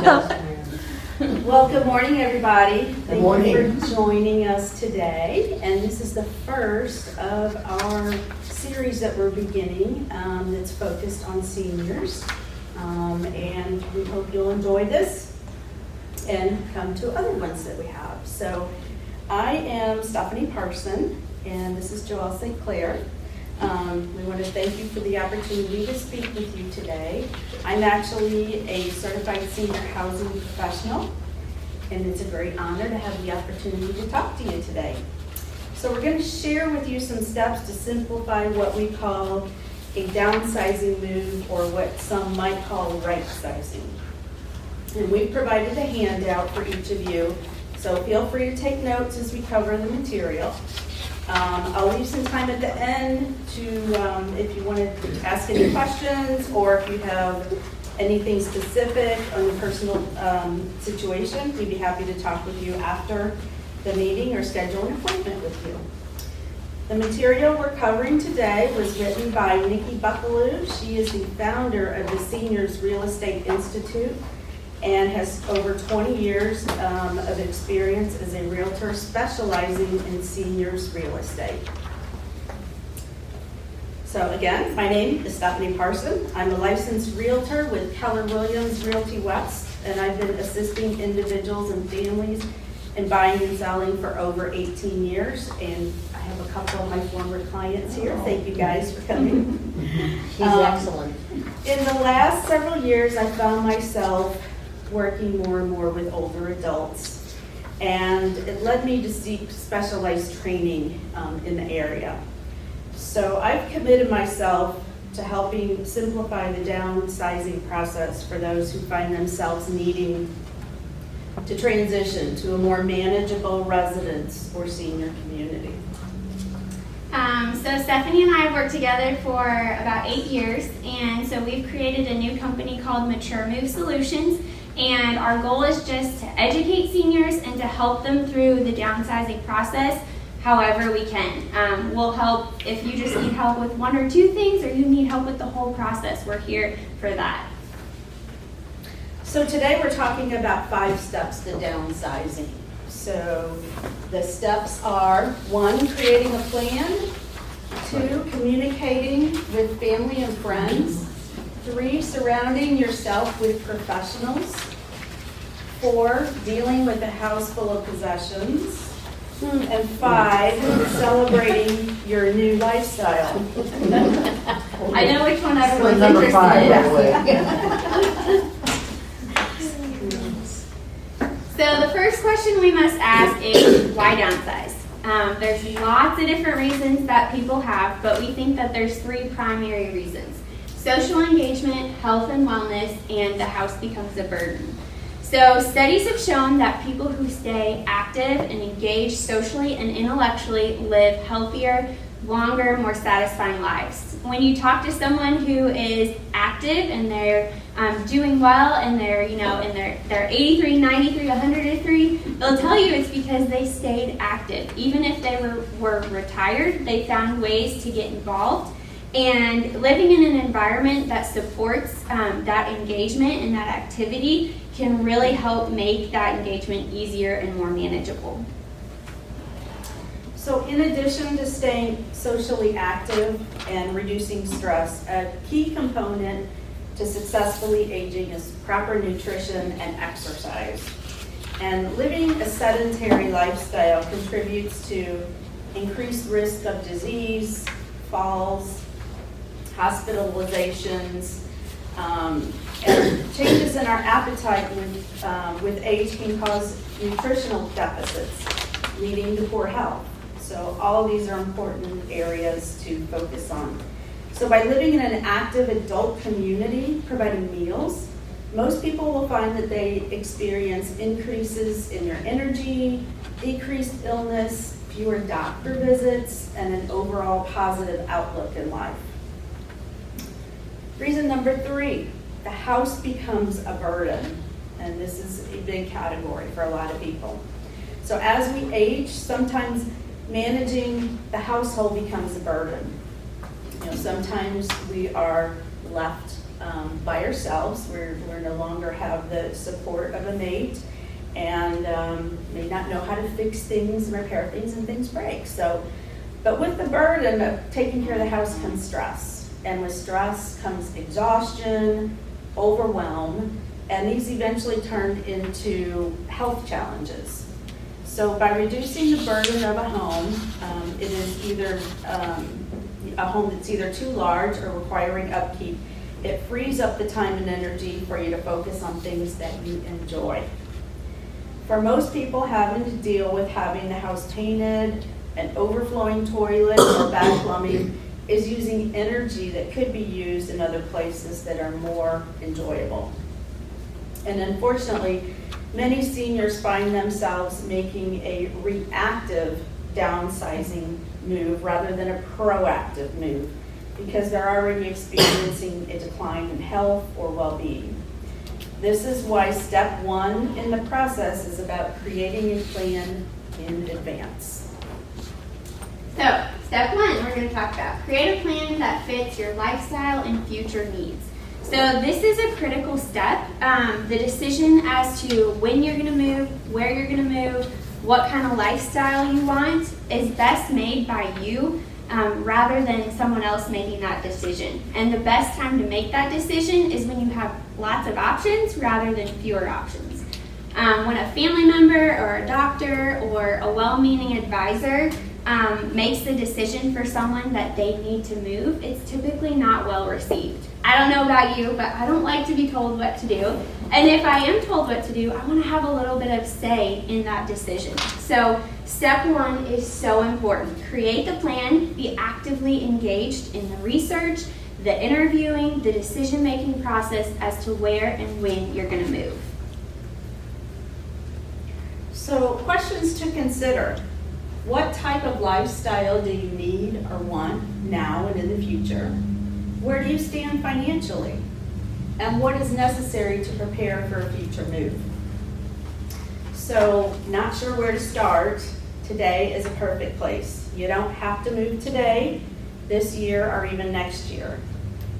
Well, good morning, everybody. Good morning. Thank you for joining us today. And this is the first of our series that we're beginning that's focused on seniors. And we hope you'll enjoy this and come to other ones that we have. So I am Stephanie Parson, and this is Joelle St. Clair. We want to thank you for the opportunity to speak with you today. I'm actually a certified senior housing professional, and it's a great honor to have the opportunity to talk to you today. So we're going to share with you some steps to simplify what we call a downsizing move, or what some might call right-sizing. And we've provided a handout for each of you, so feel free to take notes as we cover the material. I'll leave some time at the end to, if you want to ask any questions, or if you have anything specific on your personal situation, we'd be happy to talk with you after the meeting or schedule an appointment with you. The material we're covering today was written by Nikki Buckaloo. She is the founder of the Seniors Real Estate Institute and has over 20 years of experience as a realtor specializing in seniors real estate. So again, my name is Stephanie Parson. I'm a licensed realtor with Keller Williams Realty West, and I've been assisting individuals and families in buying and selling for over 18 years. And I have a couple of my former clients here. Thank you guys for coming. She's excellent. In the last several years, I found myself working more and more with older adults, and it led me to seek specialized training in the area. So I've committed myself to helping simplify the downsizing process for those who find themselves needing to transition to a more manageable residence or senior community. So Stephanie and I have worked together for about 8 years, and so we've created a new company called Mature Move Solutions. And our goal is just to educate seniors and to help them through the downsizing process however we can. We'll help if you just need help with one or two things, or you need help with the whole process. We're here for that. So today we're talking about 5 steps to downsizing. So the steps are: 1, creating a plan; 2, communicating with family and friends; 3, surrounding yourself with professionals; 4, dealing with a house full of possessions; and 5, celebrating your new lifestyle. I know which one everyone's Number interested 5, in. by the way. So the first question we must ask is, why downsize? There's lots of different reasons that people have, but we think that there's 3 primary reasons: social engagement, health and wellness, and the house becomes a burden. So studies have shown that people who stay active and engaged socially and intellectually live healthier, longer, more satisfying lives. When you talk to someone who is active and they're doing well, and they're, they're 83, 93, 103, they'll tell you it's because they stayed active. Even if they were retired, they found ways to get involved. And living in an environment that supports that engagement and that activity can really help make that engagement easier and more manageable. So in addition to staying socially active and reducing stress, a key component to successfully aging is proper nutrition and exercise. And living a sedentary lifestyle contributes to increased risk of disease, falls, hospitalizations, and changes in our appetite with age can cause nutritional deficits, leading to poor health. So all of these are important areas to focus on. So by living in an active adult community, providing meals, most people will find that they experience increases in their energy, decreased illness, fewer doctor visits, and an overall positive outlook in life. Reason number 3, the house becomes a burden. And this is a big category for a lot of people. So as we age, sometimes managing the household becomes a burden. Sometimes we are left by ourselves. We're no longer have the support of a mate, and may not know how to fix things and repair things, and things break. So, but with the burden of taking care of the house comes stress, and with stress comes exhaustion, overwhelm, and these eventually turned into health challenges. So by reducing the burden of a home, it is either a home that's either too large or requiring upkeep. It frees up the time and energy for you to focus on things that you enjoy. For most people, having to deal with having the house painted, an overflowing toilet, or bad plumbing is using energy that could be used in other places that are more enjoyable. And unfortunately, many seniors find themselves making a reactive downsizing move rather than a proactive move because they're already experiencing a decline in health or well-being. This is why step one in the process is about creating a plan in advance. So, step one, we're going to talk about create a plan that fits your lifestyle and future needs. So this is a critical step. The decision as to when you're going to move, where you're going to move, what kind of lifestyle you want is best made by you rather than someone else making that decision. And the best time to make that decision is when you have lots of options rather than fewer options. When a family member or a doctor or a well-meaning advisor makes the decision for someone that they need to move, it's typically not well received. I don't know about you, but I don't like to be told what to do. And if I am told what to do, I want to have a little bit of say in that decision. So step one is so important. Create the plan, be actively engaged in the research, the interviewing, the decision-making process as to where and when you're going to move. So questions to consider. What type of lifestyle do you need or want now and in the future? Where do you stand financially? And what is necessary to prepare for a future move? So, not sure where to start, today is a perfect place. You don't have to move today, this year, or even next year.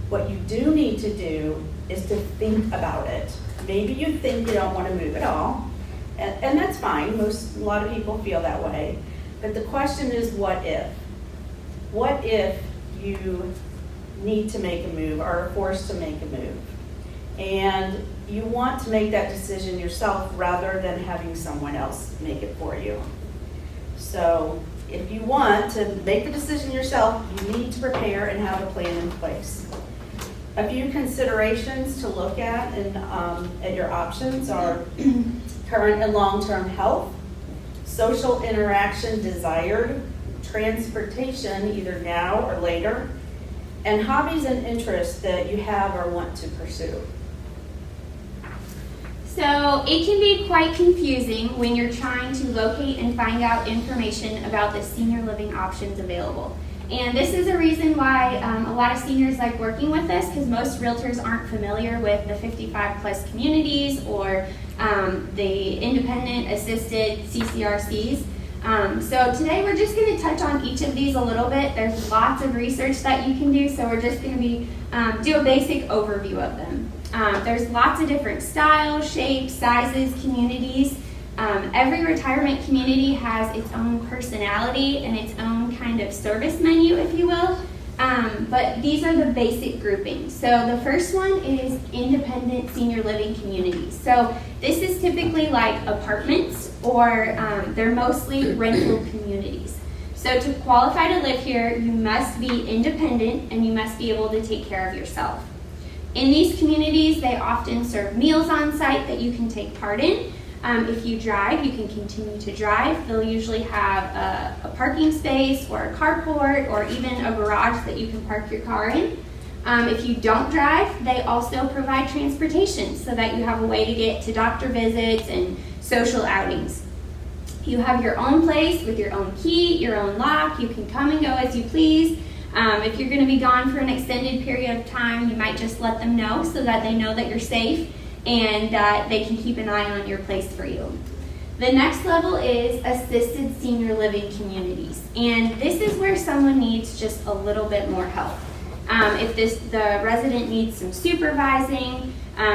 What you do need to do is to think about it. Maybe you think you don't want to move at all, and that's fine. A lot of people feel that way. But the question is, what if? What if you need to make a move or are forced to make a move? And you want to make that decision yourself rather than having someone else make it for you. So if you want to make the decision yourself, you need to prepare and have a plan in place. A few considerations to look at your options are current and long-term health, social interaction desired, transportation either now or later, and hobbies and interests that you have or want to pursue. So it can be quite confusing when you're trying to locate and find out information about the senior living options available. And this is a reason why a lot of seniors like working with us, because most realtors aren't familiar with the 55 plus communities or the independent assisted CCRCs. So today we're just going to touch on each of these a little bit. There's lots of research that you can do, so we're just going to be do a basic overview of them. There's lots of different styles, shapes, sizes, communities. Every retirement community has its own personality and its own kind of service menu, if you will. But these are the basic groupings. So the first one is independent senior living communities. So this is typically like apartments, or they're mostly rental communities. So to qualify to live here, you must be independent and you must be able to take care of yourself. In these communities, they often serve meals on site that you can take part in. If you drive, you can continue to drive. They'll usually have a parking space or a carport or even a garage that you can park your car in. If you don't drive, they also provide transportation so that you have a way to get to doctor visits and social outings. You have your own place with your own key, your own lock. You can come and go as you please. If you're going to be gone for an extended period of time, you might just let them know so that they know that you're safe and that they can keep an eye on your place for you. The next level is assisted senior living communities. And this is where someone needs just a little bit more help. If the resident needs some supervising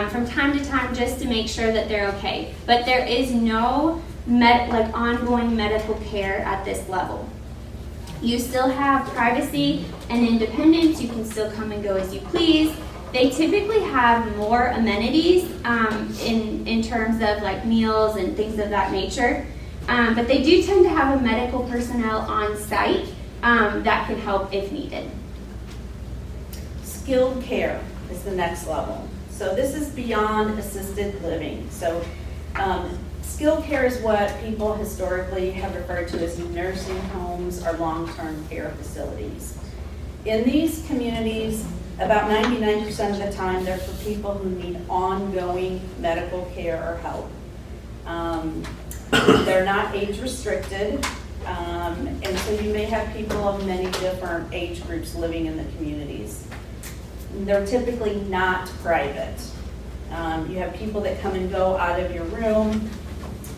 from time to time, just to make sure that they're okay. But there is no ongoing medical care at this level. You still have privacy and independence. You can still come and go as you please. They typically have more amenities in terms of like meals and things of that nature. But they do tend to have a medical personnel on site that can help if needed. Skilled care is the next level. So this is beyond assisted living. So skilled care is what people historically have referred to as nursing homes or long-term care facilities. In these communities, about 99% of the time, they're for people who need ongoing medical care or help. They're not age restricted, and so you may have people of many different age groups living in the communities. They're typically not private. You have people that come and go out of your room,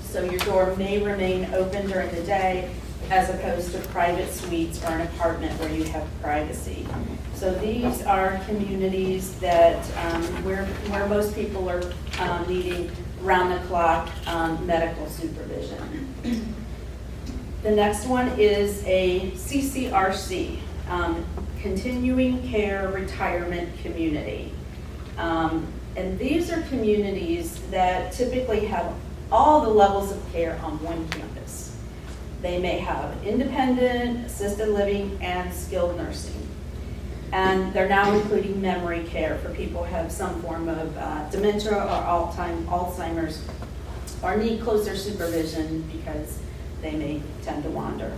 so your door may remain open during the day as opposed to private suites or an apartment where you have privacy. So these are communities that where most people are needing round-the-clock medical supervision. The next one is a CCRC, Continuing Care Retirement Community. And these are communities that typically have all the levels of care on one campus. They may have independent, assisted living, and skilled nursing. And they're now including memory care for people who have some form of dementia or Alzheimer's or need closer supervision because they may tend to wander.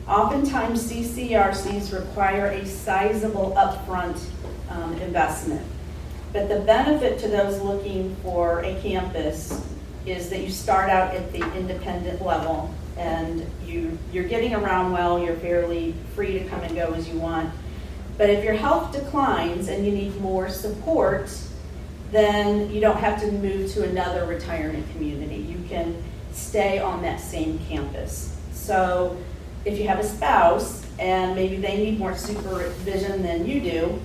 Oftentimes, CCRCs require a sizable upfront investment. But the benefit to those looking for a campus is that you start out at the independent level and you're getting around well, you're fairly free to come and go as you want. But if your health declines and you need more support, then you don't have to move to another retirement community. You can stay on that same campus. So if you have a spouse and maybe they need more supervision than you do,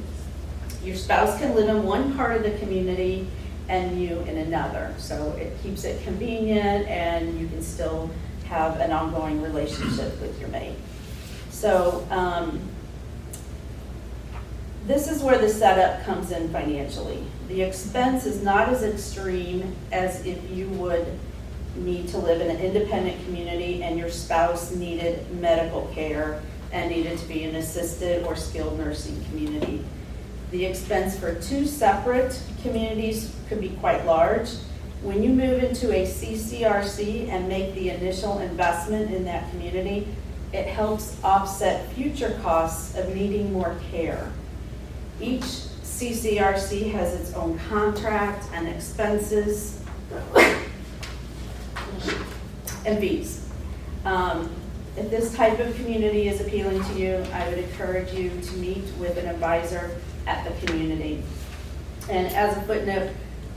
your spouse can live in one part of the community and you in another. So it keeps it convenient and you can still have an ongoing relationship with your mate. So this is where the setup comes in financially. The expense is not as extreme as if you would need to live in an independent community and your spouse needed medical care and needed to be in an assisted or skilled nursing community. The expense for two separate communities could be quite large. When you move into a CCRC and make the initial investment in that community, it helps offset future costs of needing more care. Each CCRC has its own contract and expenses and fees. If this type of community is appealing to you, I would encourage you to meet with an advisor at the community. And as a footnote,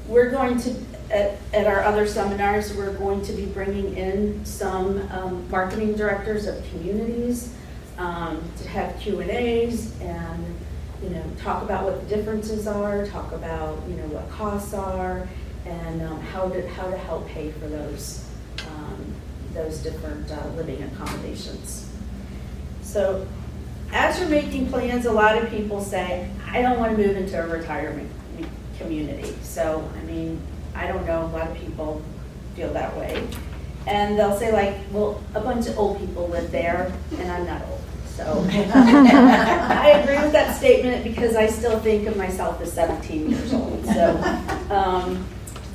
we're going to, at our other seminars, we're going to be bringing in some marketing directors of communities to have Q&As and talk about what the differences are, talk about what costs are, and how to help pay for those different living accommodations. So as you're making plans, a lot of people say, I don't want to move into a retirement community. So, I don't know, a lot of people feel that way. And they'll say well, a bunch of old people live there, and I'm not old. So I agree with that statement because I still think of myself as 17 years old. So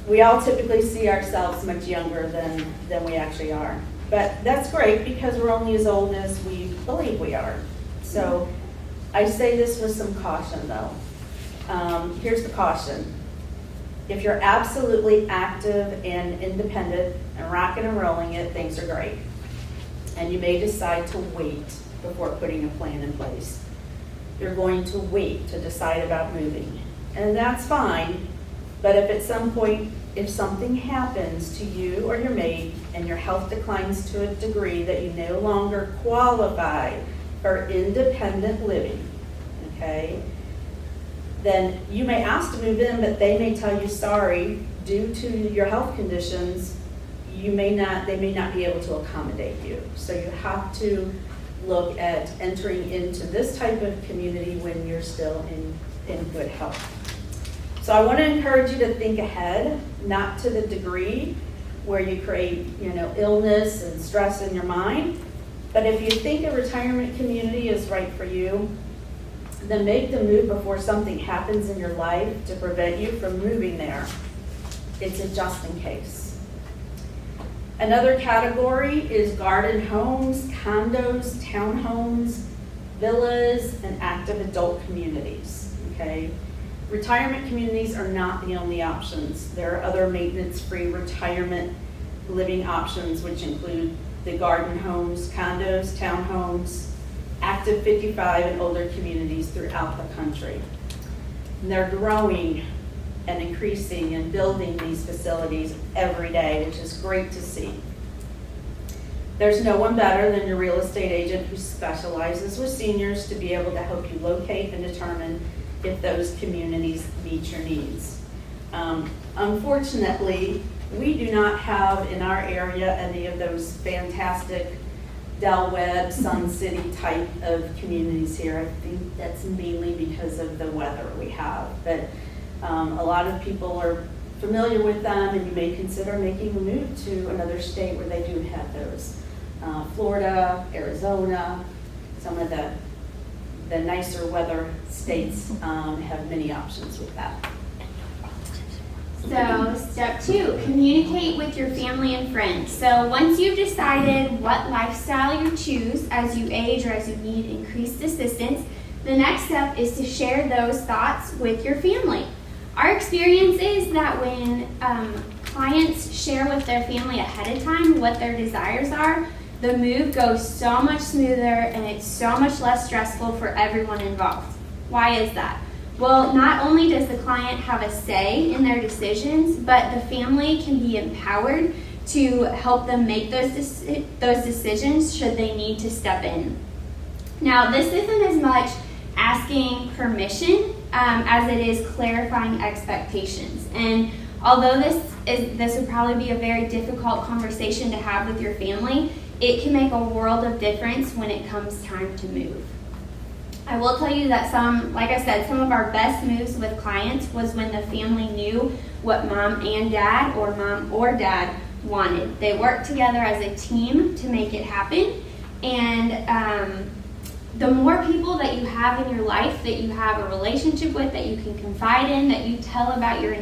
we all typically see ourselves much younger than we actually are. But that's great because we're only as old as we believe we are. So I say this with some caution though. Here's the caution. If you're absolutely active and independent and rocking and rolling it, things are great. And you may decide to wait before putting a plan in place. You're going to wait to decide about moving. And that's fine, but if at some point, if something happens to you or your mate and your health declines to a degree that you no longer qualify for independent living, okay, then you may ask to move in, but they may tell you, sorry, due to your health conditions, they may not be able to accommodate you. So you have to look at entering into this type of community when you're still in good health. So I want to encourage you to think ahead, not to the degree where you create, illness and stress in your mind. But if you think a retirement community is right for you, then make the move before something happens in your life to prevent you from moving there. It's a just in case. Another category is garden homes, condos, townhomes, villas, and active adult communities, okay? Retirement communities are not the only options. There are other maintenance-free retirement living options, which include the garden homes, condos, townhomes, active 55 and older communities throughout the country. And they're growing and increasing and building these facilities every day, which is great to see. There's no one better than your real estate agent who specializes with seniors to be able to help you locate and determine if those communities meet your needs. Unfortunately, we do not have in our area any of those fantastic Del Webb, Sun City type of communities here. I think that's mainly because of the weather we have. But a lot of people are familiar with them, and you may consider making a move to another state where they do have those. Florida, Arizona, some of the nicer weather states have many options with that. So step 2, communicate with your family and friends. So once you've decided what lifestyle you choose as you age or as you need increased assistance, the next step is to share those thoughts with your family. Our experience is that when clients share with their family ahead of time what their desires are, the move goes so much smoother and it's so much less stressful for everyone involved. Why is that? Well, not only does the client have a say in their decisions, but the family can be empowered to help them make those decisions should they need to step in. Now, this isn't as much asking permission as it is clarifying expectations. And although this would probably be a very difficult conversation to have with your family, it can make a world of difference when it comes time to move. I will tell you that some of our best moves with clients was when the family knew what mom and dad or mom or dad wanted. They worked together as a team to make it happen. And the more people that you have in your life that you have a relationship with, that you can confide in, that you tell about your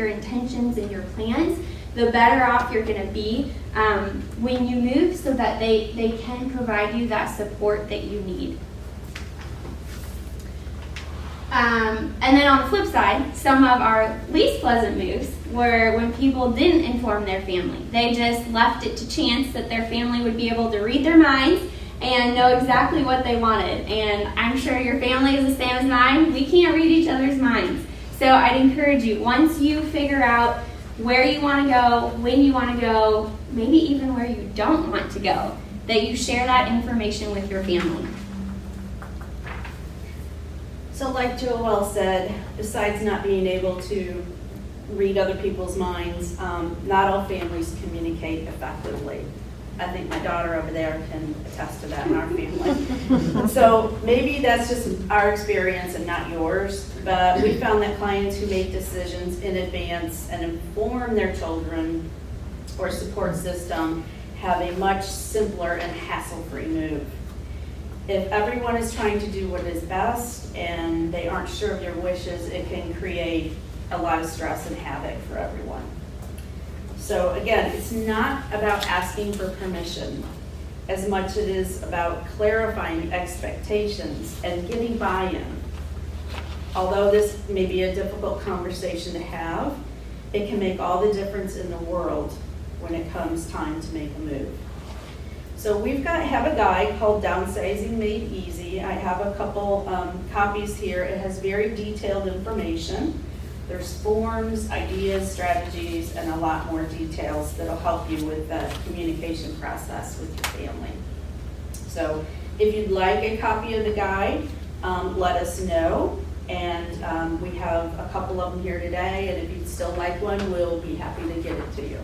intentions and your plans, the better off you're going to be when you move, so that they can provide you that support that you need. And then on the flip side, some of our least pleasant moves were when people didn't inform their family. They just left it to chance that their family would be able to read their minds and know exactly what they wanted. And I'm sure your family is the same as mine. We can't read each other's minds. So I'd encourage you, once you figure out where you want to go, when you want to go, maybe even where you don't want to go, that you share that information with your family. So like Joelle said, besides not being able to read other people's minds, not all families communicate effectively. I think my daughter over there can attest to that in our family. So maybe that's just our experience and not yours, but we found that clients who make decisions in advance and inform their children or support system have a much simpler and hassle-free move. If everyone is trying to do what is best and they aren't sure of their wishes, it can create a lot of stress and havoc for everyone. So again, it's not about asking for permission as much as it is about clarifying expectations and getting buy-in. Although this may be a difficult conversation to have, it can make all the difference in the world when it comes time to make a move. So have a guide called Downsizing Made Easy. I have a couple copies here. It has very detailed information. There's forms, ideas, strategies, and a lot more details that'll help you with the communication process with your family. So if you'd like a copy of the guide, let us know. And we have a couple of them here today, and if you'd still like one, we'll be happy to get it to you.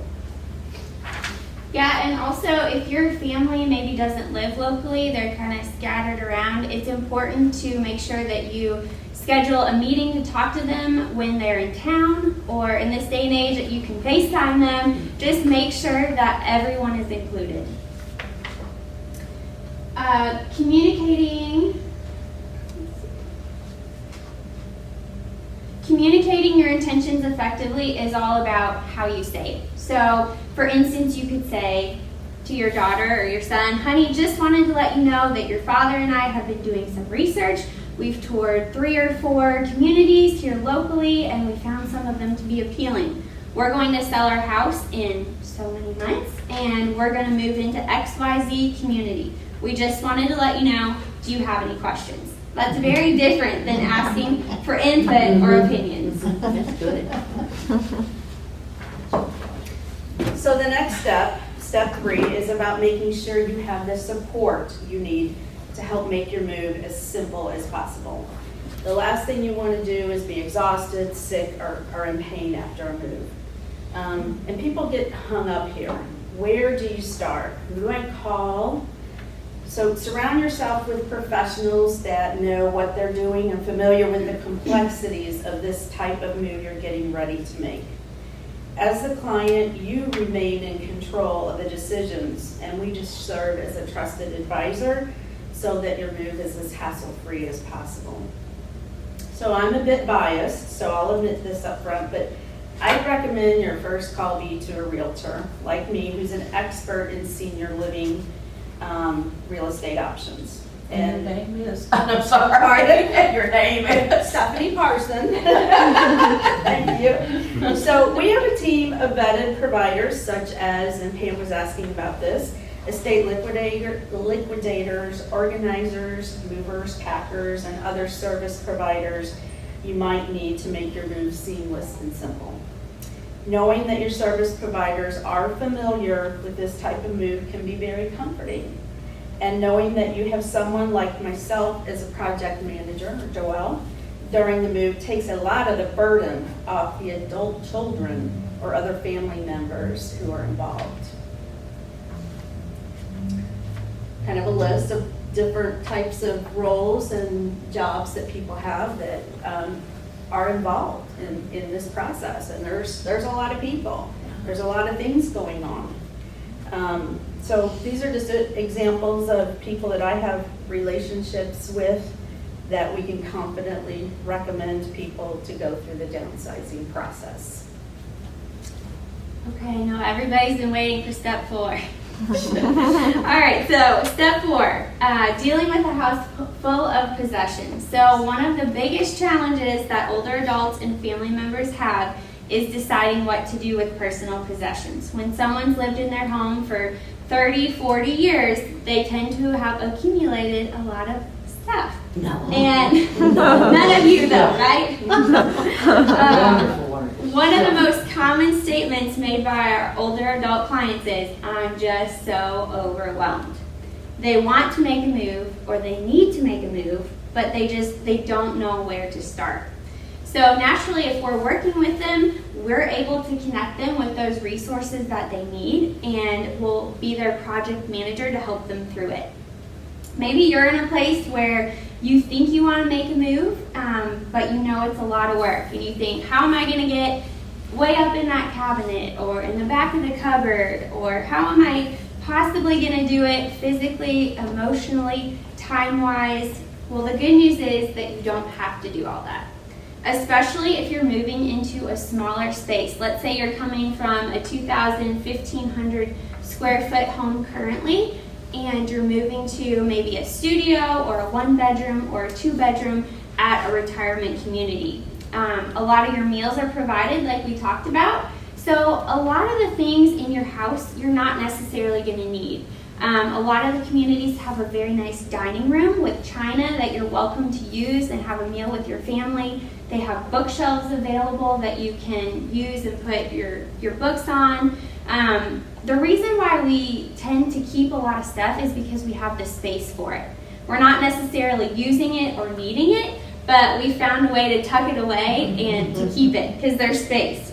Yeah, and also if your family maybe doesn't live locally, they're kind of scattered around, it's important to make sure that you schedule a meeting to talk to them when they're in town, or in this day and age that you can FaceTime them. Just make sure that everyone is included. Communicating your intentions effectively is all about how you say it. So, for instance, you could say to your daughter or your son, honey, just wanted to let you know that your father and I have been doing some research. We've toured 3 or 4 communities here locally, and we found some of them to be appealing. We're going to sell our house in so many months, and we're going to move into XYZ community. We just wanted to let you know, do you have any questions? That's very different than asking for input or opinions. That's good. So the next step 3, is about making sure you have the support you need to help make your move as simple as possible. The last thing you want to do is be exhausted, sick, or in pain after a move. And people get hung up here. Where do you start? Who do I call? So surround yourself with professionals that know what they're doing and familiar with the complexities of this type of move you're getting ready to make. As the client, you remain in control of the decisions, and we just serve as a trusted advisor so that your move is as hassle-free as possible. So I'm a bit biased, so I'll admit this up front, but I'd recommend your first call be to a realtor like me, who's an expert in senior living real estate options. And your name is? I'm sorry, your name is Stephanie Parson. Thank you. So we have a team of vetted providers such as, and Pam was asking about this, estate liquidators, organizers, movers, packers, and other service providers you might need to make your move seamless and simple. Knowing that your service providers are familiar with this type of move can be very comforting. And knowing that you have someone like myself as a project manager, Joelle, during the move takes a lot of the burden off the adult children or other family members who are involved. Kind of a list of different types of roles and jobs that people have that are involved in this process. And there's a lot of people. There's a lot of things going on. So these are just examples of people that I have relationships with that we can confidently recommend people to go through the downsizing process. Okay, now everybody's been waiting for step 4. All right, so step 4, dealing with a house full of possessions. So one of the biggest challenges that older adults and family members have is deciding what to do with personal possessions. When someone's lived in their home for 30, 40 years, they tend to have accumulated a lot of stuff. No. And none of you though, right? One of the most common statements made by our older adult clients is, I'm just so overwhelmed. They want to make a move or they need to make a move, but they don't know where to start. So naturally, if we're working with them, we're able to connect them with those resources that they need, and we'll be their project manager to help them through it. Maybe you're in a place where you think you want to make a move, but you know it's a lot of work, and you think, how am I going to get way up in that cabinet or in the back of the cupboard, or how am I possibly going to do it physically, emotionally, time-wise? Well, the good news is that you don't have to do all that. Especially if you're moving into a smaller space. Let's say you're coming from a 2,000, 1,500 square foot home currently, and you're moving to maybe a studio or a 1-bedroom or a 2-bedroom at a retirement community. A lot of your meals are provided like we talked about. So a lot of the things in your house you're not necessarily going to need. A lot of the communities have a very nice dining room with china that you're welcome to use and have a meal with your family. They have bookshelves available that you can use and put your books on. The reason why we tend to keep a lot of stuff is because we have the space for it. We're not necessarily using it or needing it, but we found a way to tuck it away and to keep it because there's space.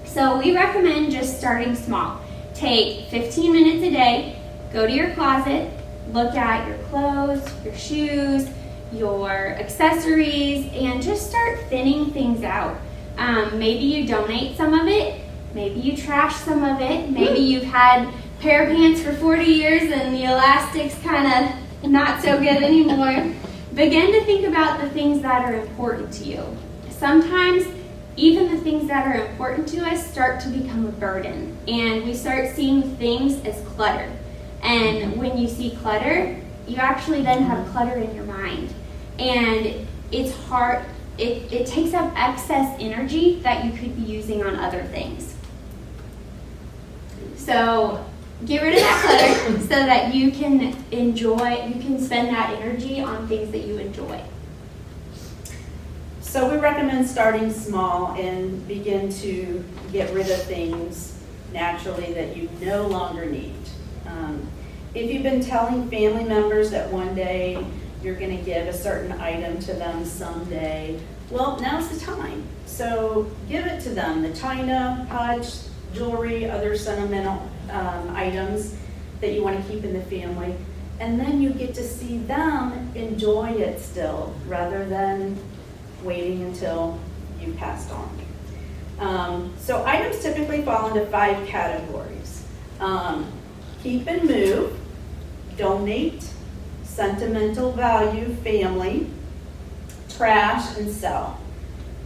So we recommend just starting small. Take 15 minutes a day, go to your closet, look at your clothes, your shoes, your accessories, and just start thinning things out. Maybe you donate some of it, maybe you trash some of it, maybe you've had a pair of pants for 40 years and the elastic's kind of not so good anymore. Begin to think about the things that are important to you. Sometimes even the things that are important to us start to become a burden, and we start seeing things as clutter. And when you see clutter, you actually then have clutter in your mind. And it's hard, it takes up excess energy that you could be using on other things. So get rid of that clutter so that you can spend that energy on things that you enjoy. So we recommend starting small and begin to get rid of things naturally that you no longer need. If you've been telling family members that one day you're going to give a certain item to them someday, well, now's the time. So give it to them, the china, hutch, jewelry, other sentimental items that you want to keep in the family. And then you get to see them enjoy it still rather than waiting until you passed on. So items typically fall into 5 categories. Keep and move, donate, sentimental value, family, trash, and sell.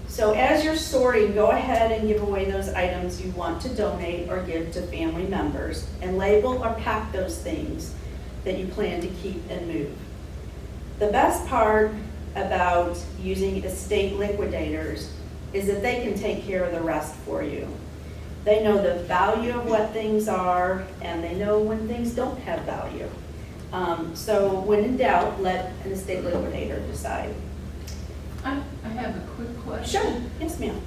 So as you're sorting, go ahead and give away those items you want to donate or give to family members, and label or pack those things that you plan to keep and move. The best part about using estate liquidators is that they can take care of the rest for you. They know the value of what things are, and they know when things don't have value. So when in doubt, let an estate liquidator decide. I have a quick question. Sure, yes ma'am.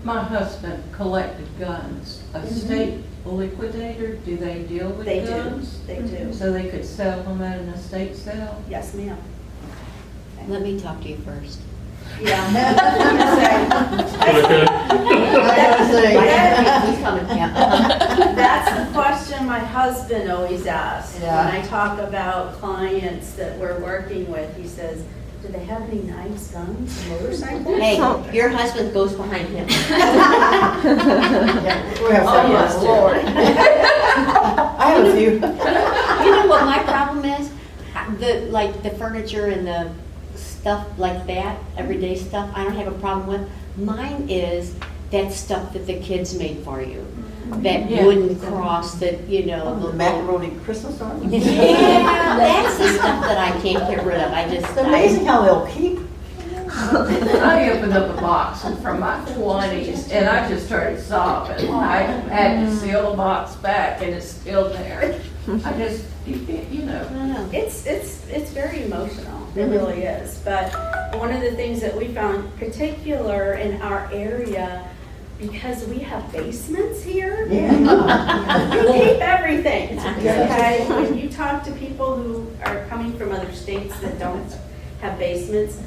My husband collected guns. A state liquidator, do they deal with They guns? do, they do. So they could sell them at an estate sale? Yes ma'am. Let me talk to you first. Yeah. He's coming, yeah. That's the question my husband always asks. Yeah. When I talk about clients that we're working with, he says, do they have any knives, guns, motorcycles? Hey, your husband goes behind him. We have Oh, yes, some. Lord. I have a few. You know what my problem is? The furniture and the stuff like that, everyday stuff, I don't have a problem with. Mine is that stuff that the kids made for you. That Yeah. wooden cross that, you know. The macaroni Christmas ornament. Yeah, that's the stuff that I can't get rid of. It's amazing how they'll keep. I opened up a box from my 20s and I just started sobbing. I had to seal the box back and it's still there. I just, you know. It's very emotional. It really is. But one of the things that we found particular in our area, because we have basements here, Yeah. we keep everything. Okay, when you talk to people who are coming from other states that don't have basements,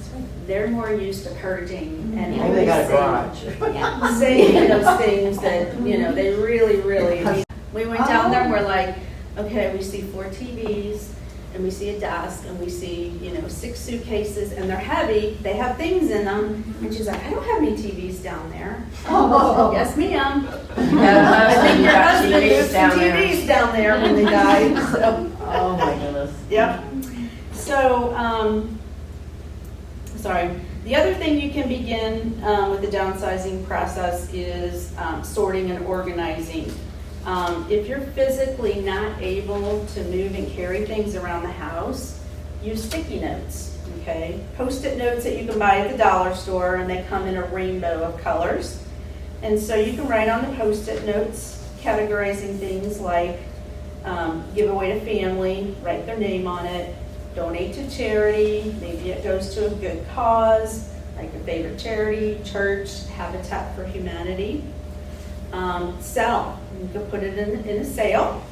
they're more used to purging and Maybe they got a garage. Yeah. saving those things that, you know, they really, really need. We went down there and we're like, okay, we see 4 TVs and we see a desk and we see, 6 suitcases and they're heavy, they have things in them. And she's like, I don't have any TVs down there. Oh, yes ma'am. I think your husband moved some TVs down there when they died. So. Oh my goodness. Yep. So, sorry. The other thing you can begin with the downsizing process is sorting and organizing. If you're physically not able to move and carry things around the house, use sticky notes, okay? Post-it notes that you can buy at the dollar store, and they come in a rainbow of colors. And so you can write on the Post-it notes, categorizing things like give away to family, write their name on it, donate to charity, maybe it goes to a good cause, like your favorite charity, church, Habitat for Humanity. Sell. You could put it in a sale.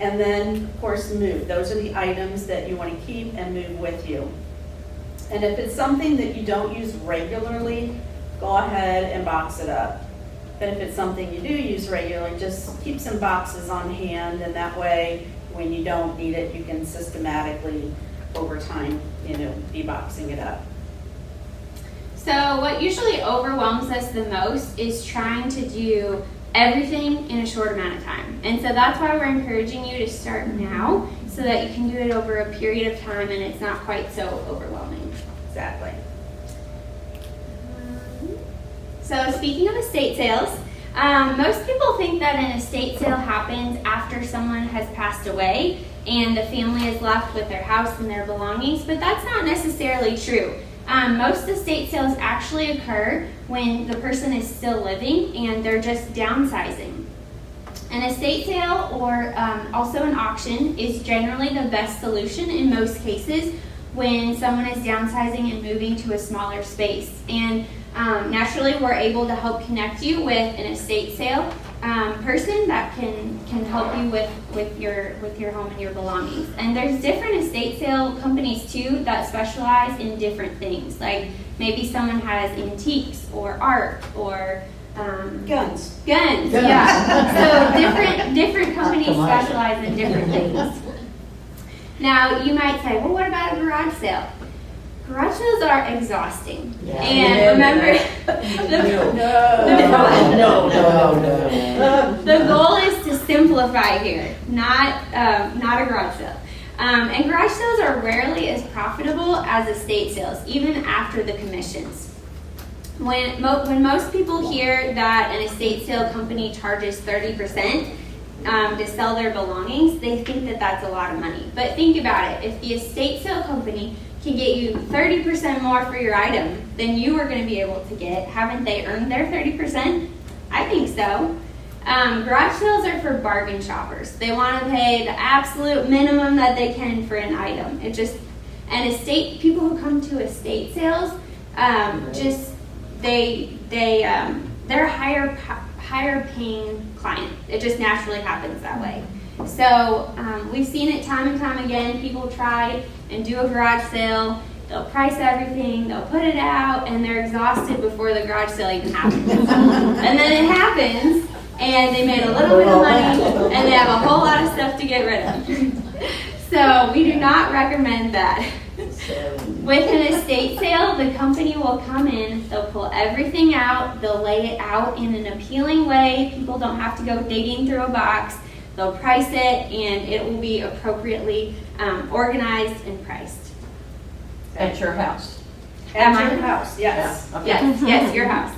And then, of course, move. Those are the items that you want to keep and move with you. And if it's something that you don't use regularly, go ahead and box it up. But if it's something you do use regularly, just keep some boxes on hand, and that way, when you don't need it, you can systematically, over time, be boxing it up. So what usually overwhelms us the most is trying to do everything in a short amount of time. And so that's why we're encouraging you to start now so that you can do it over a period of time and it's not quite so overwhelming. Exactly. So speaking of estate sales, most people think that an estate sale happens after someone has passed away and the family is left with their house and their belongings, but that's not necessarily true. Most estate sales actually occur when the person is still living and they're just downsizing. An estate sale or also an auction is generally the best solution in most cases when someone is downsizing and moving to a smaller space. And naturally, we're able to help connect you with an estate sale person that can help you with your home and your belongings. And there's different estate sale companies too that specialize in different things. Like maybe someone has antiques or art or Guns. Yeah. So different companies specialize in different things. Now you might say, well, what about a garage sale? Garage sales are exhausting. Yeah. And remember, the goal is to simplify here, not a garage sale. And garage sales are rarely as profitable as estate sales, even after the commissions. When most people hear that an estate sale company charges 30% to sell their belongings, they think that that's a lot of money. But think about it. If the estate sale company can get you 30% more for your item than you are going to be able to get, haven't they earned their 30%? I think so. Garage sales are for bargain shoppers. They want to pay the absolute minimum that they can for an item. People who come to estate sales, they're a higher paying client. It just naturally happens that way. So we've seen it time and time again. People try and do a garage sale. They'll price everything, they'll put it out, and they're exhausted before the garage sale even happens. And then it happens, and they made a little bit of money, and they have a whole lot of stuff to get rid of. So we do not recommend that. With an estate sale, the company will come in, they'll pull everything out, they'll lay it out in an appealing way. People don't have to go digging through a box. They'll price it, and it will be appropriately organized and priced. At your house. At your house, yes. Yeah, okay. Yes, your house.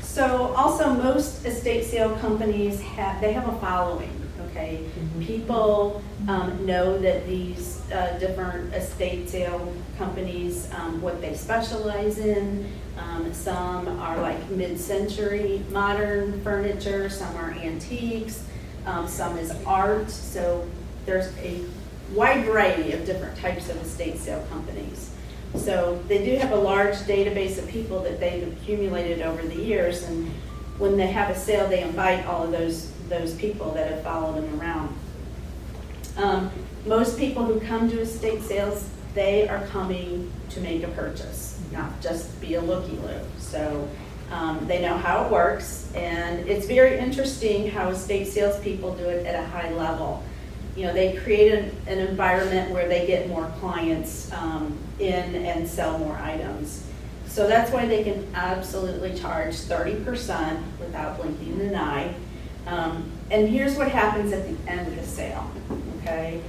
So also most estate sale companies have a following, okay? People know that these different estate sale companies, what they specialize in. Some are like mid-century modern furniture, some are antiques, some is art. So there's a wide variety of different types of estate sale companies. So they do have a large database of people that they've accumulated over the years, and when they have a sale, they invite all of those people that have followed them around. Most people who come to estate sales, they are coming to make a purchase, not just be a looky-loo. So they know how it works, and it's very interesting how estate sales people do it at a high level. They create an environment where they get more clients in and sell more items. So that's why they can absolutely charge 30% without blinking an eye. And here's what happens at the end of the sale, okay?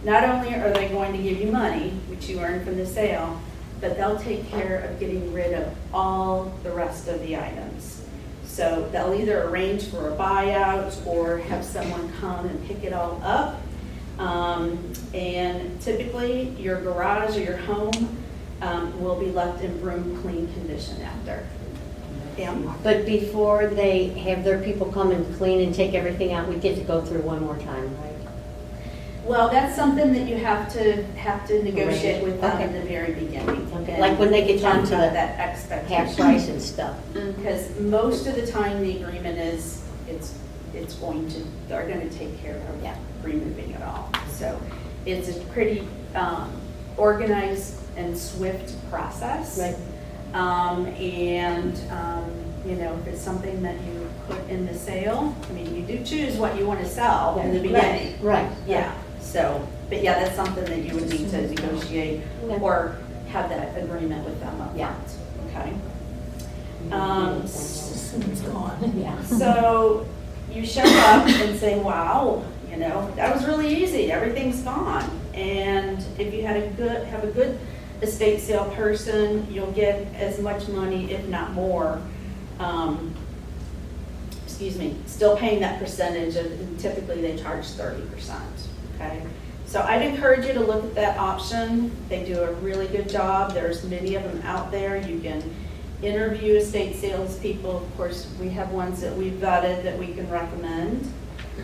Not only are they going to give you money, which you earn from the sale, but they'll take care of getting rid of all the rest of the items. So they'll either arrange for a buyout or have someone come and pick it all up. And typically your garage or your home will be left in room clean condition after. Pam? But before they have their people come and clean and take everything out, we get to go through one more time, right? Well, that's something that you have to negotiate with them Okay. in the very beginning. Okay. And Like when they get down talk to about the that half expectation. price and stuff. Because most of the time the agreement is it's they're going to take care of Yeah. removing it all. So it's a pretty organized and swift process. Right. If it's something that you put in the sale, I mean, you do choose what you want to sell in the beginning. Right. Yeah, so, but yeah, that's something that you would need to negotiate Okay. or have that agreement with them up Yeah. front, okay? It's gone. Yeah. So you show up and say, wow, that was really easy, everything's gone. And if you have a good estate sale person, you'll get as much money, if not more. Still paying that percentage of, typically they charge 30%, okay? So I'd encourage you to look at that option. They do a really good job. There's many of them out there. You can interview estate sales people. Of course, we have ones that we've vetted that we can recommend.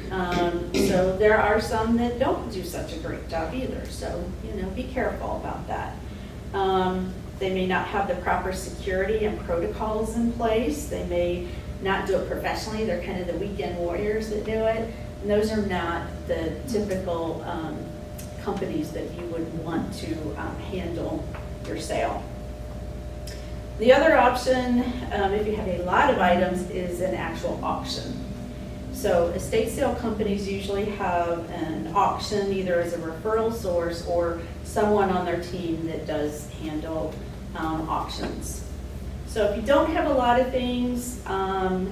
So there are some that don't do such a great job either. So, be careful about that. They may not have the proper security and protocols in place. They may not do it professionally. They're kind of the weekend warriors that do it. And those are not the typical companies that you would want to handle your sale. The other option, if you have a lot of items, is an actual auction. So estate sale companies usually have an auction either as a referral source or someone on their team that does handle auctions. So if you don't have a lot of things and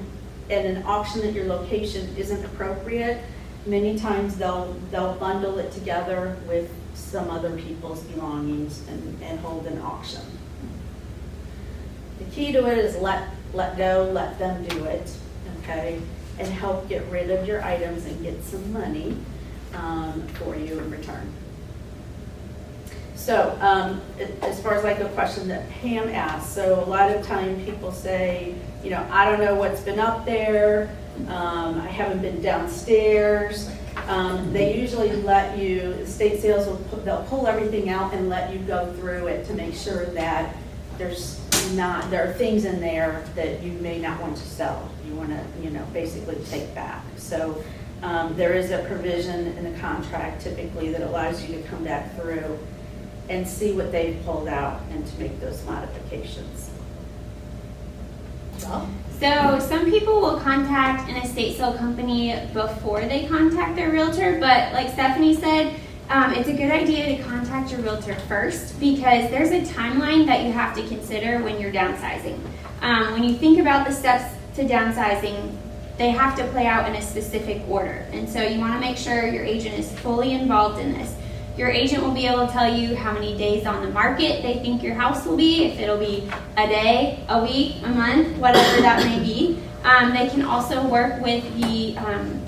an auction at your location isn't appropriate, many times they'll bundle it together with some other people's belongings and hold an auction. The key to it is let go, let them do it, okay? And help get rid of your items and get some money for you in return. So as far as like the question that Pam asked, so a lot of time people say, I don't know what's been up there, I haven't been downstairs. They usually let you, estate sales they'll pull everything out and let you go through it to make sure that there are things in there that you may not want to sell. You want to, basically take back. So there is a provision in the contract typically that allows you to come back through and see what they've pulled out and to make those modifications. So some people will contact an estate sale company before they contact their realtor, but like Stephanie said, it's a good idea to contact your realtor first because there's a timeline that you have to consider when you're downsizing. When you think about the steps to downsizing, they have to play out in a specific order. And so you want to make sure your agent is fully involved in this. Your agent will be able to tell you how many days on the market they think your house will be, if it'll be a day, a week, a month, whatever that may be. They can also work with the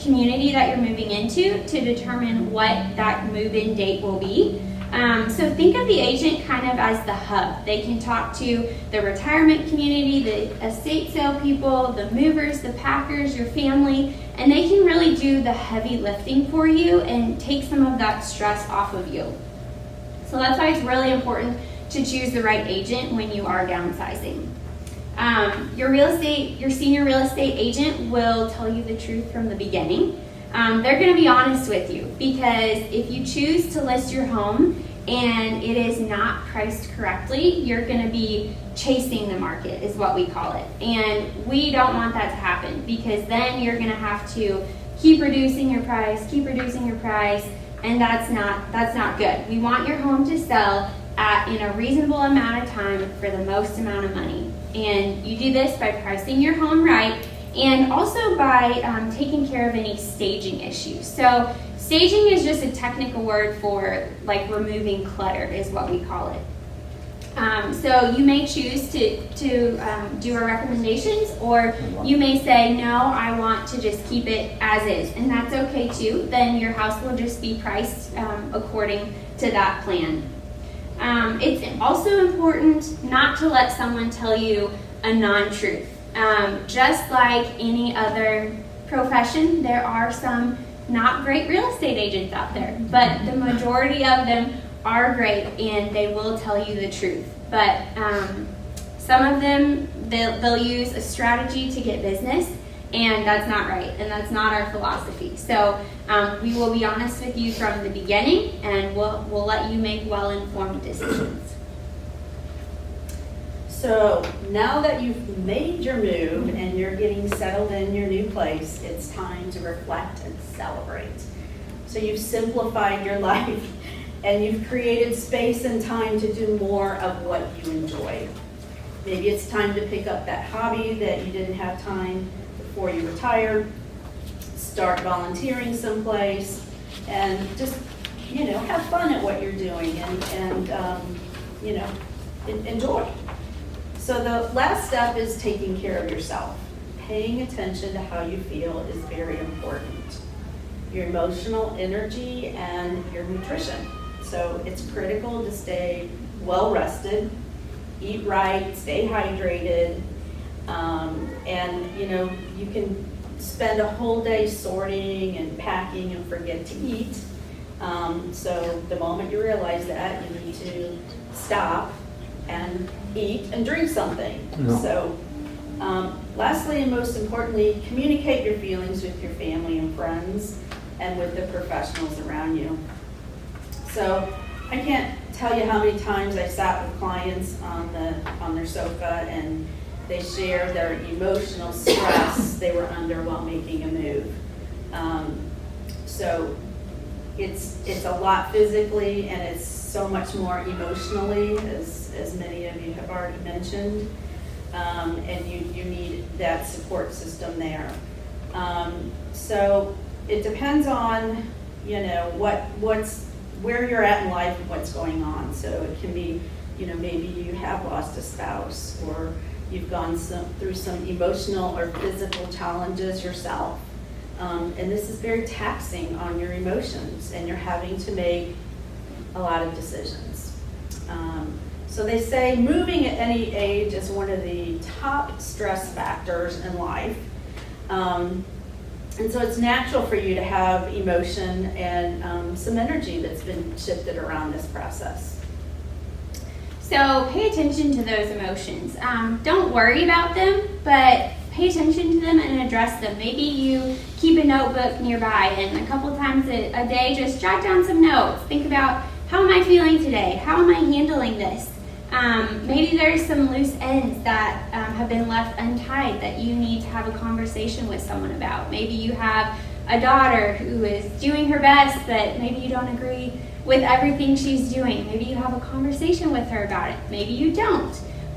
community that you're moving into to determine what that move-in date will be. So think of the agent kind of as the hub. They can talk to the retirement community, the estate sale people, the movers, the packers, your family, and they can really do the heavy lifting for you and take some of that stress off of you. So that's why it's really important to choose the right agent when you are downsizing. Your senior real estate agent will tell you the truth from the beginning. They're going to be honest with you because if you choose to list your home and it is not priced correctly, you're going to be chasing the market is what we call it. And we don't want that to happen because then you're going to have to keep reducing your price, and that's not good. We want your home to sell in a reasonable amount of time for the most amount of money. And you do this by pricing your home right and also by taking care of any staging issues. So staging is just a technical word for like removing clutter is what we call it. So you may choose to do our recommendations, or you may say, no, I want to just keep it as is, and that's okay too. Then your house will just be priced according to that plan. It's also important not to let someone tell you a non-truth. Just like any other profession, there are some not great real estate agents out there, but the majority of them are great and they will tell you the truth. But some of them, they'll use a strategy to get business, And that's not right, and that's not our philosophy. So we will be honest with you from the beginning, and we'll let you make well-informed decisions. So now that you've made your move and you're getting settled in your new place, it's time to reflect and celebrate. So you've simplified your life and you've created space and time to do more of what you enjoy. Maybe it's time to pick up that hobby that you didn't have time before you retired, start volunteering someplace, and just, have fun at what you're doing and enjoy. So the last step is taking care of yourself. Paying attention to how you feel is very important. Your emotional energy and your nutrition. So it's critical to stay well rested, eat right, stay hydrated, and you can spend a whole day sorting and packing and forget to eat. So the moment you realize that, you need to stop and eat and drink something. No. So lastly and most importantly, communicate your feelings with your family and friends and with the professionals around you. So I can't tell you how many times I sat with clients on their sofa and they share their emotional stress they were under while making a move. So it's a lot physically and it's so much more emotionally, as many of you have already mentioned, and you need that support system there. So it depends on where you're at in life and what's going on. So it can be maybe you have lost a spouse or you've gone through some emotional or physical challenges yourself, and this is very taxing on your emotions and you're having to make a lot of decisions. So they say moving at any age is one of the top stress factors in life. And so it's natural for you to have emotion and some energy that's been shifted around this process. So pay attention to those emotions. Don't worry about them, but pay attention to them and address them. Maybe you keep a notebook nearby and a couple times a day just jot down some notes. Think about, how am I feeling today? How am I handling this? Maybe there's some loose ends that have been left untied that you need to have a conversation with someone about. Maybe you have a daughter who is doing her best, but maybe you don't agree with everything she's doing. Maybe you have a conversation with her about it. Maybe you don't.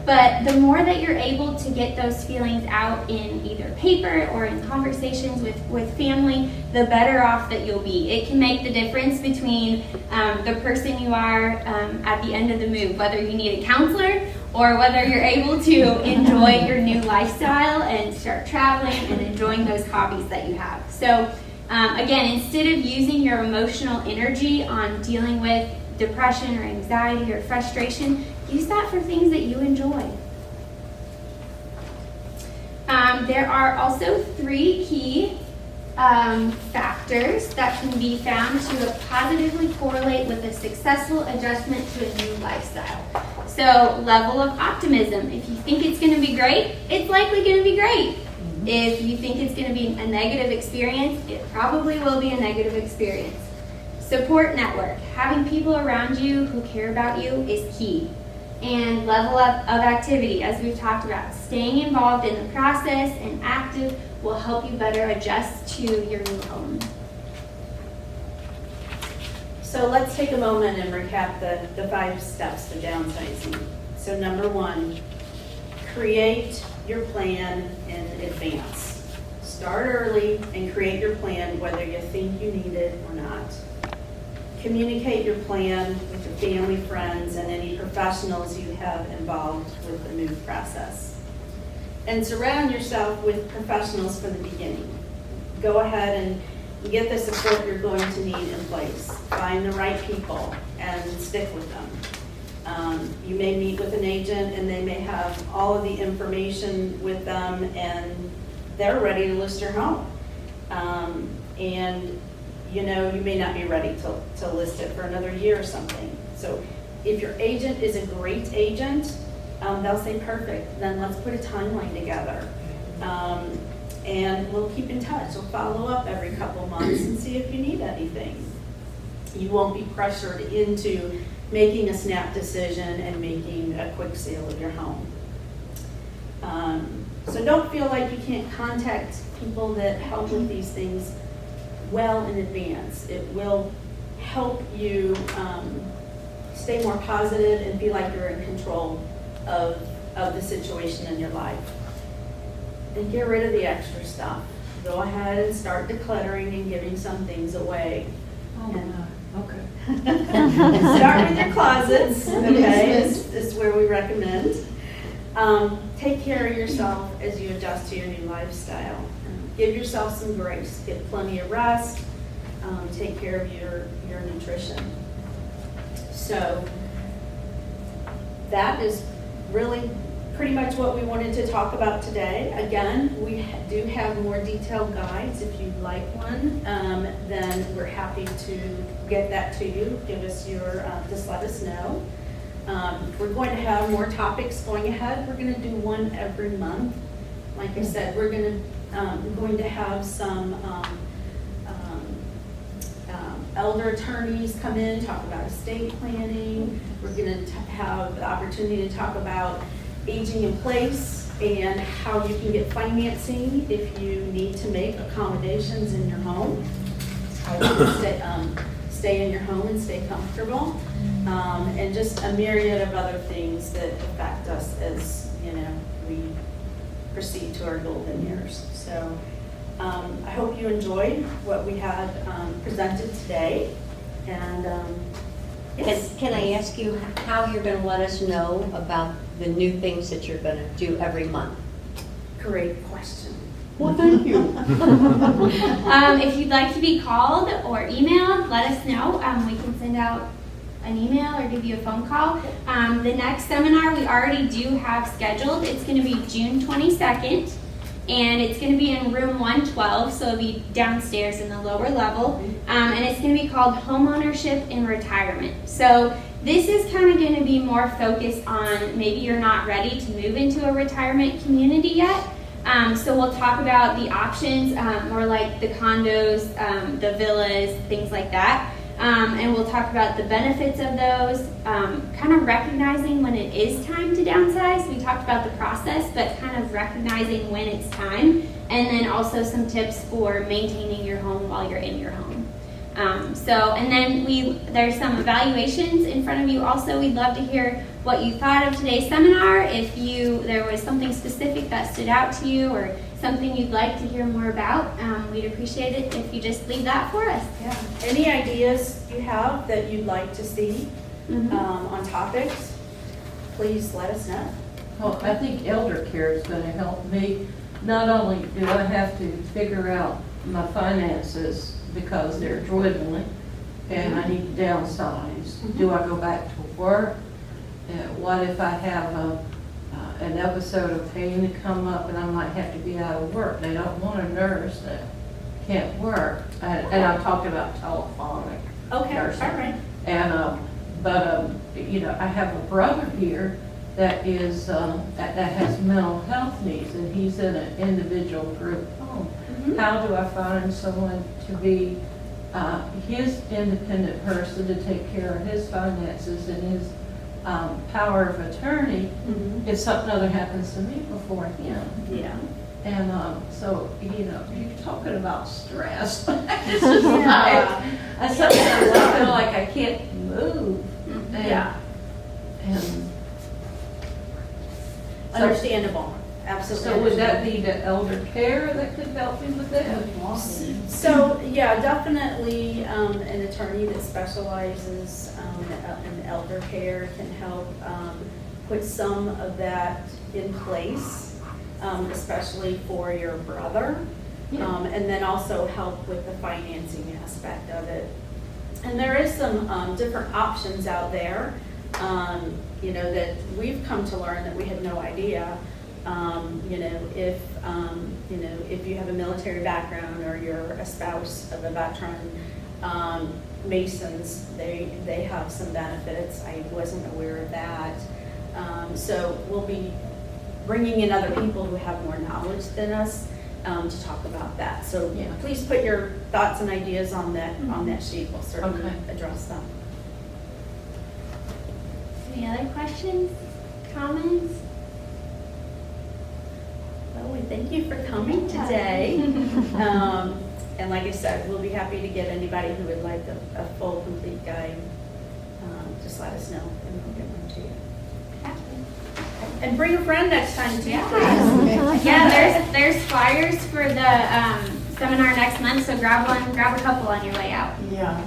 But the more that you're able to get those feelings out in either paper or in conversations with family, the better off that you'll be. It can make the difference between the person you are at the end of the move, whether you need a counselor or whether you're able to enjoy your new lifestyle and start traveling and enjoying those hobbies that you have. So again, instead of using your emotional energy on dealing with depression or anxiety or frustration, use that for things that you enjoy. There are also 3 key factors that can be found to positively correlate with a successful adjustment to a new lifestyle. So, level of optimism. If you think it's going to be great, it's likely going to be great. If you think it's going to be a negative experience, it probably will be a negative experience. Support network. Having people around you who care about you is key. And level up of activity, as we've talked about. Staying involved in the process and active will help you better adjust to your new home. So let's take a moment and recap the 5 steps to downsizing. So number 1, create your plan in advance. Start early and create your plan whether you think you need it or not. Communicate your plan with your family, friends, and any professionals you have involved with the move process. And surround yourself with professionals for the beginning. Go ahead and get the support you're going to need in place. Find the right people and stick with them. You may meet with an agent and they may have all of the information with them and they're ready to list your home. And you may not be ready to list it for another year or something. So if your agent is a great agent, they'll say, perfect, then let's put a timeline together. And we'll keep in touch. We'll follow up every couple months and see if you need anything. You won't be pressured into making a snap decision and making a quick sale of your home. So don't feel like you can't contact people that help with these things well in advance. It will help you stay more positive and feel like you're in control of the situation in your life. And get rid of the extra stuff. Go ahead and start decluttering and giving some things away. Oh, And okay. start with your closets, okay, is where we recommend. Take care of yourself as you adjust to your new lifestyle. Give yourself some grace. Get plenty of rest. Take care of your nutrition. So that is really pretty much what we wanted to talk about today. Again, we do have more detailed guides. If you'd like one, then we're happy to get that to you. Give us just let us know. We're going to have more topics going ahead. We're going to do one every month. Like I said, we're going to have some elder attorneys come in, talk about estate planning. We're going to have the opportunity to talk about aging in place and how you can get financing if you need to make accommodations in your home. How you can stay in your home and stay comfortable. And just a myriad of other things that affect us as, we proceed to our golden years. So I hope you enjoyed what we had presented today. And yes. Can I ask you how you're going to let us know about the new things that you're going to do every month? Great question. Well, thank you. If you'd like to be called or emailed, let us know. We can send out an email or give you a phone call. The next seminar we already do have scheduled. It's going to be June 22nd, and it's going to be in room 112, so it'll be downstairs in the lower level, and it's going to be called Homeownership in Retirement. So this is kind of going to be more focused on maybe you're not ready to move into a retirement community yet. So we'll talk about the options, more like the condos, the villas, things like that. And we'll talk about the benefits of those, kind of recognizing when it is time to downsize. We talked about the process, but kind of recognizing when it's time. And then also some tips for maintaining your home while you're in your home. And then there's some evaluations in front of you also. We'd love to hear what you thought of today's seminar. If there was something specific that stood out to you or something you'd like to hear more about, we'd appreciate it if you just leave that for us. Yeah. Any ideas you have that you'd like to see on topics, please let us know. Well, I think elder care is going to help me. Not only do I have to figure out my finances because they're dwindling and I need to downsize. Do I go back to work? What if I have an episode of pain to come up and I might have to be out of work? They don't want a nurse that can't work. And I'm talking about telephonic nursing. All right. And, I have a brother here that is, that has mental health needs, and he's in an individual group home. How do I find someone to be his independent person to take care of his finances and his power of attorney if something other happens to me before him? Yeah. And so, you're talking about stress. It's just like, sometimes I feel like I can't move. And Understandable. Absolutely. so would that be the elder care that could help me with that? So, yeah, definitely an attorney that specializes in elder care can help put some of that in place, especially for your brother, and then also help with the financing aspect of it. And there is some different options out there, that we've come to learn that we had no idea. If you have a military background or you're a spouse of a veteran, Masons, they have some benefits. I wasn't aware of that. So we'll be bringing in other people who have more knowledge than us to talk about that. So Yeah. please put your thoughts and ideas on that sheet. We'll certainly Okay. address them. Any other questions, comments? Well, we thank you for coming today. And like I said, we'll be happy to get anybody who would like a full, complete guide. Just let us know and we'll get one to you. And bring a friend next time too. Yeah, there's flyers for the seminar next month, so grab a couple on your way out. Yeah.